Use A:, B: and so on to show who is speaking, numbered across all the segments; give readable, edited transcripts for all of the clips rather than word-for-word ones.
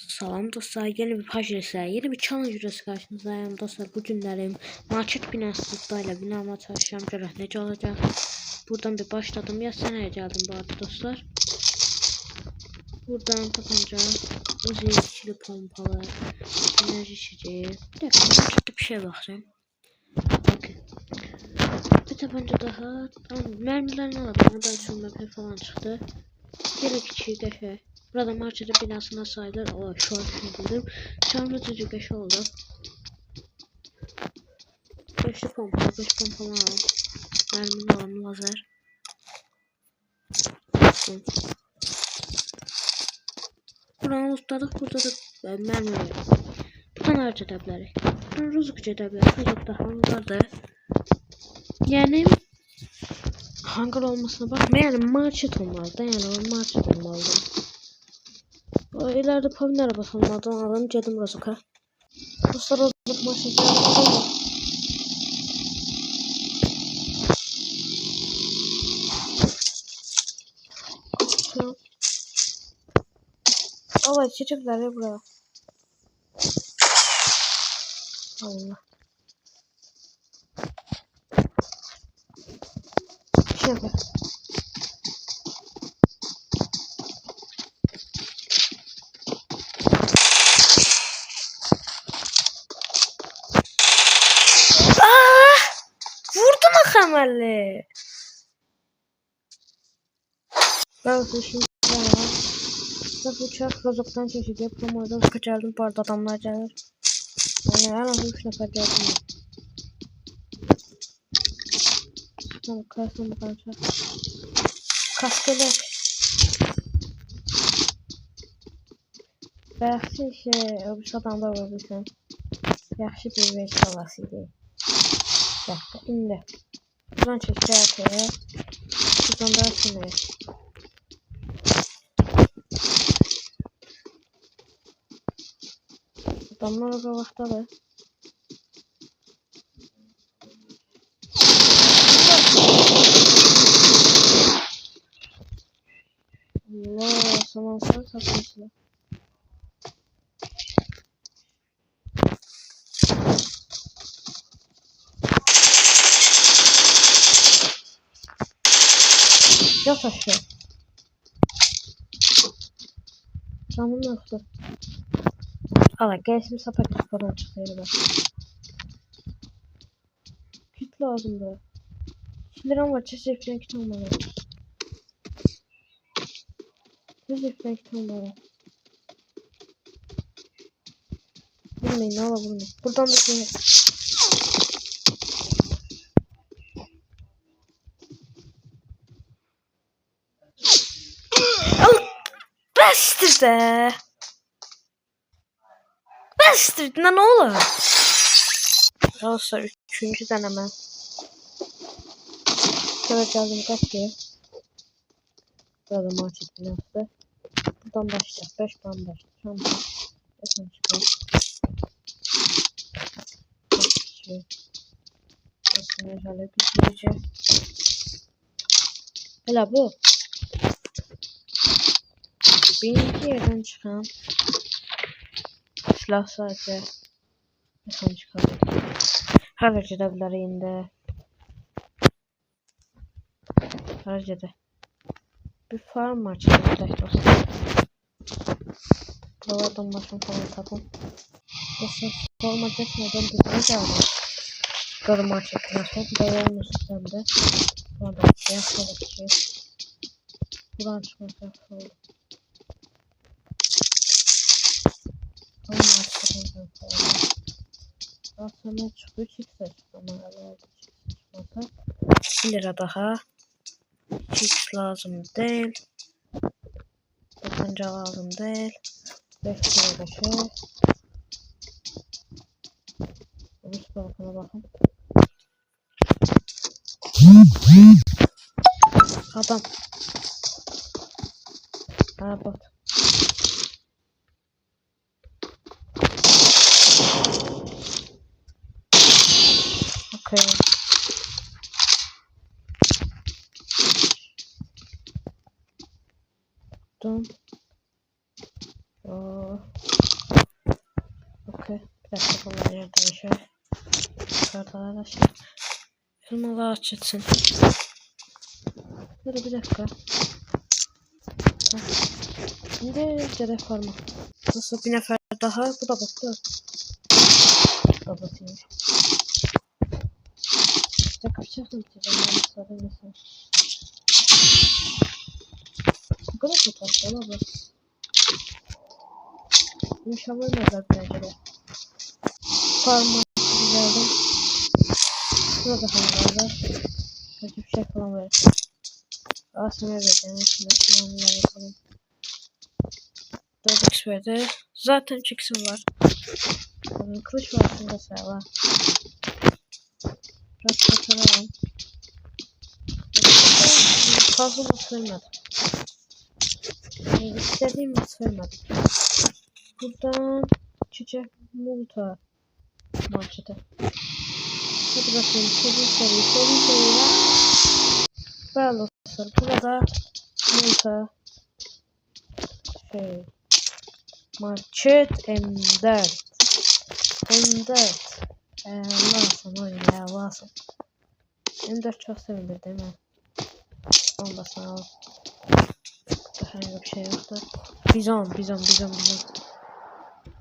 A: Salam dostlar, yeni bir pajresi, yeni bir challenge karşınızdayım dostlar. Bu günlerim market binasıyla binama çalışacağım. Görək necə olacak. Buradan bir başladım. Ya seneye geldim bu arada dostlar. Buradan tabanca, uzi, ikili pompalı, enerji içeceği. Bir dakika, markette bir şey bakayım. Bakın. Bir tabanca daha. Mermilerini aldım. Oradan sürme falan çıktı. Yine küçük efe. Burada market binasına sayılır. O şu an düşündüm. Çarmıcı geç oldu. 5 pompa, 5 pompalı al. Mermini alalım, lazer. Buranı ustadık. Burada da mermi var. Buradan harcı debleri. Buradan ruzuk debleri. Ruzuk da hangarda. Yani hangar olmasına bakma. Yani market olmalı. Yani o market olmalı. O ileride pavin arabası olmadan alalım. Gedim ruzuka. Dostlar o market olmalı. Allah çiçekler ya buraya. Allah. Şöyle. Vurdum akamelli. Ben şimdi bu uçak rozoktan çeşit yapıyorum. Orada kaçardım. Bu arada adamlar gelir. Yani en az 3 nefer geldim. Tamam, kaysın bakalım. Kaskeler. Yaxşı bu adamda vurursan. Yaxşı bir veş havasıydı. Dakika, indi. Buradan çeşit yapıyor. Buradan da sınır. Adamlar orada vaxtadır. Allah, samansal satmışlar. Yok aşağı. Canım yoktu. Allah gelsin sapak falan çıkıyor bak. Kit lazımdı. 2 liram var, çeşitli kit olmalı. Çeşitli kit olmalı. Vurmayın, ne ola vurmayın. Buradan da şey. Bastır de. Bastır ne olur? Dostlar 3. deneme. Şöyle geldim kaç diye. Burada market binası. Buradan başlayacak. 5'ten başlayacak. Tamam. Bakın çıkıyor. Aslında şöyle güzelce. Hele bu. Birinci yerden çıkan silah sadece. Bakın çıkıyor. Harcı bilir indi. Harcadı. Bir farm açalım dostlar. Buralardan başım falan tapın. Dostlar forma geçmeden bir şey aldım. Görüm açıkçası. Bir de yolun üstünde. Burada yakaladık şey. Buradan çıkmak yapalım. Forma açıkçası. Daha sonra çıkıyor. Çıksa çıkama. 1 lira daha. Hiç lazım değil. Tabanca lazım değil. 5 lira da şey. Obüs balkona bakın. Adam. Ha bak. Okay. Dum. Oh. Bir dakika bunları yer değişir. Yukarıdalar aşağı. Firmalar açılsın. Dur bir dakika. Şimdi gerek var mı? Nasıl bir nefer daha? Bu da baktı. Kapatayım. İşte kaçarsın ki ben mesela mesela. Bu kadar mı tatlı ama bu? Yumuşamıyorlar bence de. Parmağı güzeldim. Şurada hangarlar. Kötü bir şey falan var. Asime vereceğim. Şimdi kullanımlar yapalım. 4x verdi. Zaten çıksın var. Kılıç var aslında sağ. Biraz kaçıralım. Fazla not vermedim. İstediğim not vermedim. Buradan çiçek multa manşete. Hadi bakayım seri. Böyle olsun. Burada multa manşet M4. Varsın oyun ya varsın. M4 çok sevindir değil mi? Olmasın al. Herhangi bir şey yoktu. Bizon.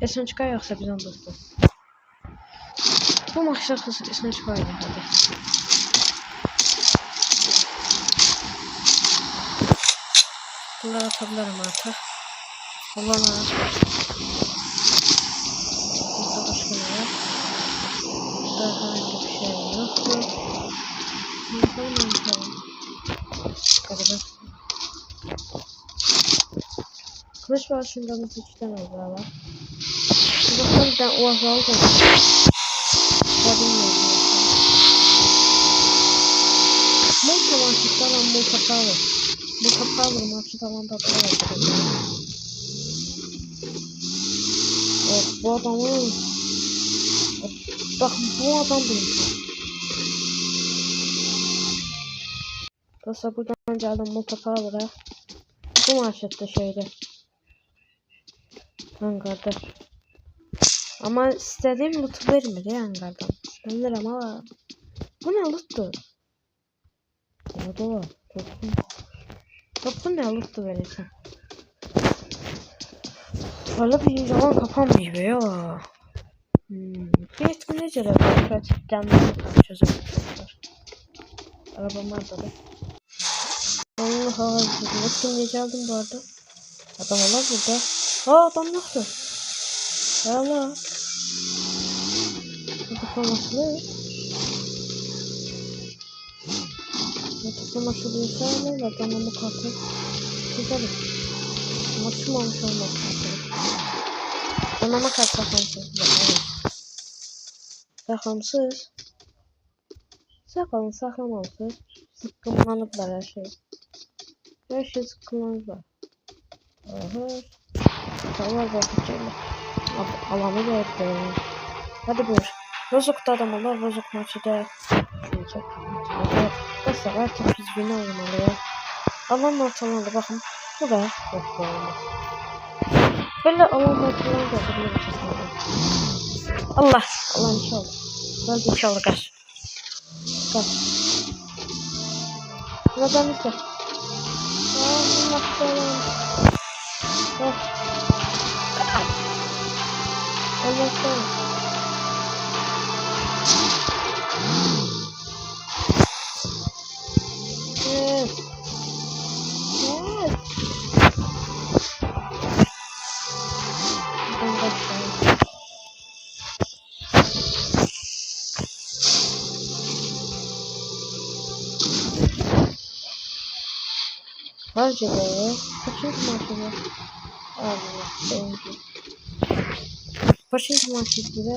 A: Esin çıkar yoksa bizon dostum. Bu maçta kısık esin çıkar ya hadi. Bunları atabilirim artık. Olamaz. Burada başka ne var? Burada herhangi bir şey yoktu. Yapalım. Garibe. Kılıç var şundan nasıl 2 tane oldu ama. Uzaktan bir tane uvak aldım. Ya bilmiyorum. Multa manşetten lan multa power. Multa power manşet falan da var. Bu adamın... Bak bu adam benim. Dostlar buradan geldim multa power'a. Bu manşette şeydi. Hangarda. Ama istediğim loot'u vermedi ya hangardan. Sanırım ama... Bu ne loot'tu? O da var. Toplu ne loot'tu verirsen. Valla bir zaman kapanmıyor be ya. Bir etkin ne cevap? Pratik kendimi çözebilirler. Arabam vardı da. Allah etkin ne aldım bu arada. Adam var burada. Adam yoktu. Valla. Tutuklamasını. Tutuklamasını ne var? Tamam bu kartı. Güzel. Maçım olmuş olmaz. Donama kart sakamsız. Sakamsız. Sakamsız. Sıkkınlanıplar her şey. Her şey sıkkınlanıplar. Aha. Tamam bakacağım. Alanı da yapıyorum. Hadi buyur. Rozok'ta adam olur. Rozok maçı da. Nasıl artık biz bina olmalı ya. Alan ortalarında bakın. Bu da yok olmaz. Böyle alan ortalarında da yapabiliriz. Allah inşallah. Öldü inşallah kaç. Kaç. Buradan işte. Allah belanı. Kaç. Allah belanı. Yes. Buradan kaçalım. Harca be. Kaçıncı maçı bu? Allah beğendim. Kaçıncı maçı bile?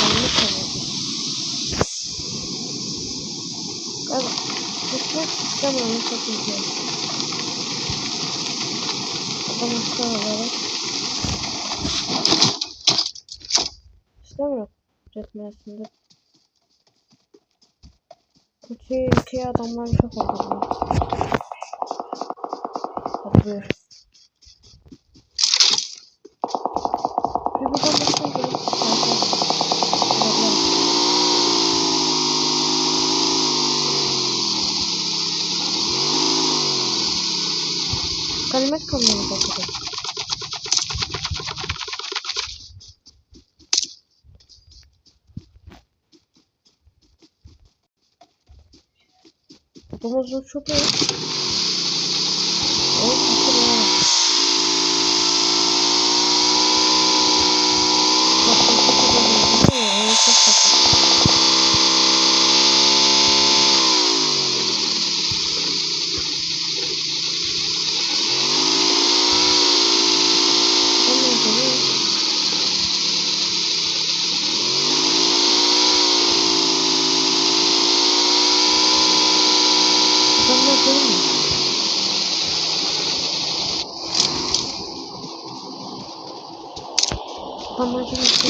A: Anlık olmadı. Galiba. Düşmek istemiyorum. Çok iyi. Adamın sıraları. İstemiyorum. Üretmesinde. Kötü adamlar çok oldu. Hadi buyur. Bir buradan baksana. Ganimet kamyonu bakıyor. Domuzlu çok iyi. Amacım işte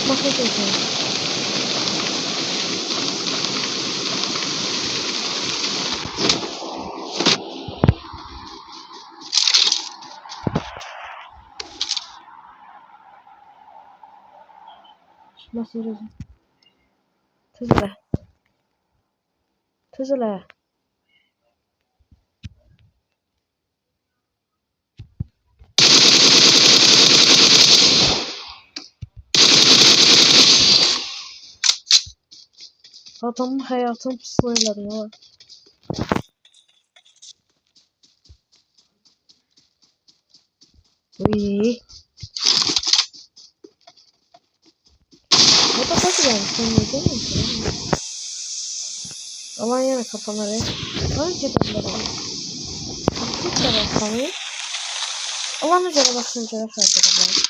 A: bakmak için. Nasıl yürüyorsun? Tızla. Tızla. Adamın hayatını pisliyorlar ya. Uy. O da nasıl yani? Sen ne diyorsun? Alan yana kafaları. Önce ben de var. Türkçe bakmayı. Alan üzere bakınca fark edelim.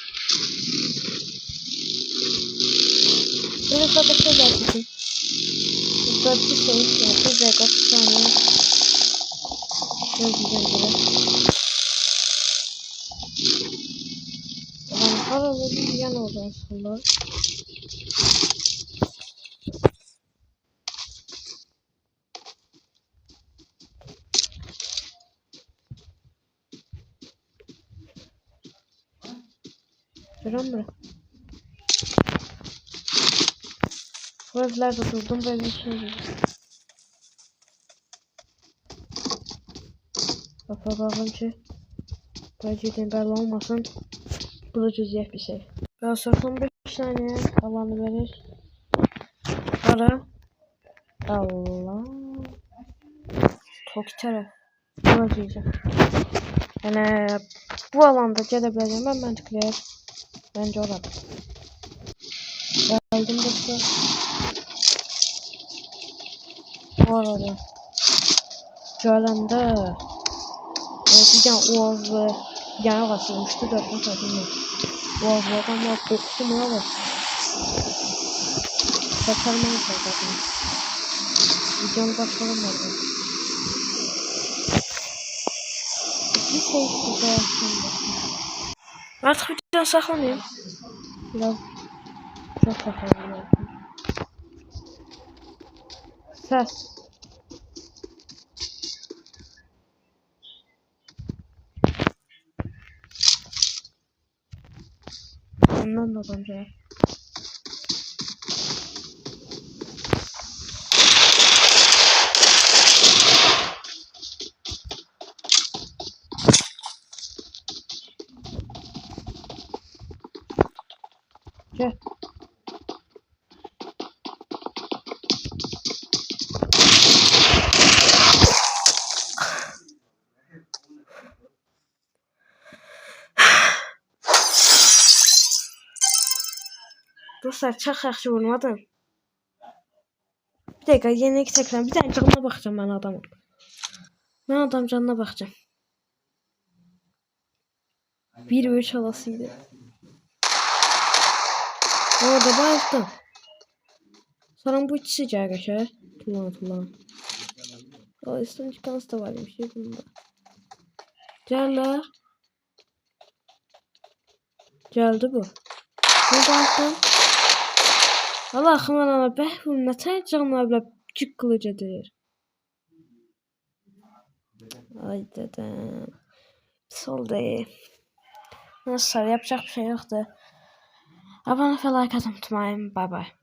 A: Böyle kapatacağız artık. Burada bir şey yapacağız. Ve 30 saniye. Gözleyeceğim gibi. Araları yan oldu aslında. Görüyor musun? Bu evlerde durdum böyle bir şey oldu. Bakalım ki böylece belli olmasın. Bu da cüziyet bir şey. Daha sonra 5 saniye alanı verir. Para. Allah. Tok taraf. Bulacağım. Yani bu alanda gelebileceğim ben mantıklı. Bence orada. Geldim dostlar. Bu arada. Görəndə bir tane Oğazlı yana basılmışdı 4 kadınla. Oğazlı adamlar korktu mu var? Kaçarmaya çalıştım. Videonu başlayalım orada. Bir şey burada yaptım. Artık videonu saklamayayım. Biraz çok saklamayayım. Ses. Ondan da bence. Gel. Dostlar çok yaxşı vurmadım. Bir dakika yeni tekrar bir tane canına bakacağım ben adamın. Ben adam canına bakacağım. 1-3 halasıydı. Orada bayıldım. Sonra bu içi sıcak aşağı. Tulan. O üstün çıkansı da varmış bunda. Gel. Geldi bu. Ne baktın? Allah'ım ana be bu ne tane canlarla küçük kılıcıdır. Ay dedem. Sol değil. Nasıl yapacak bir şey yoktu. Abone ve like atmayı unutmayın. Bye bye.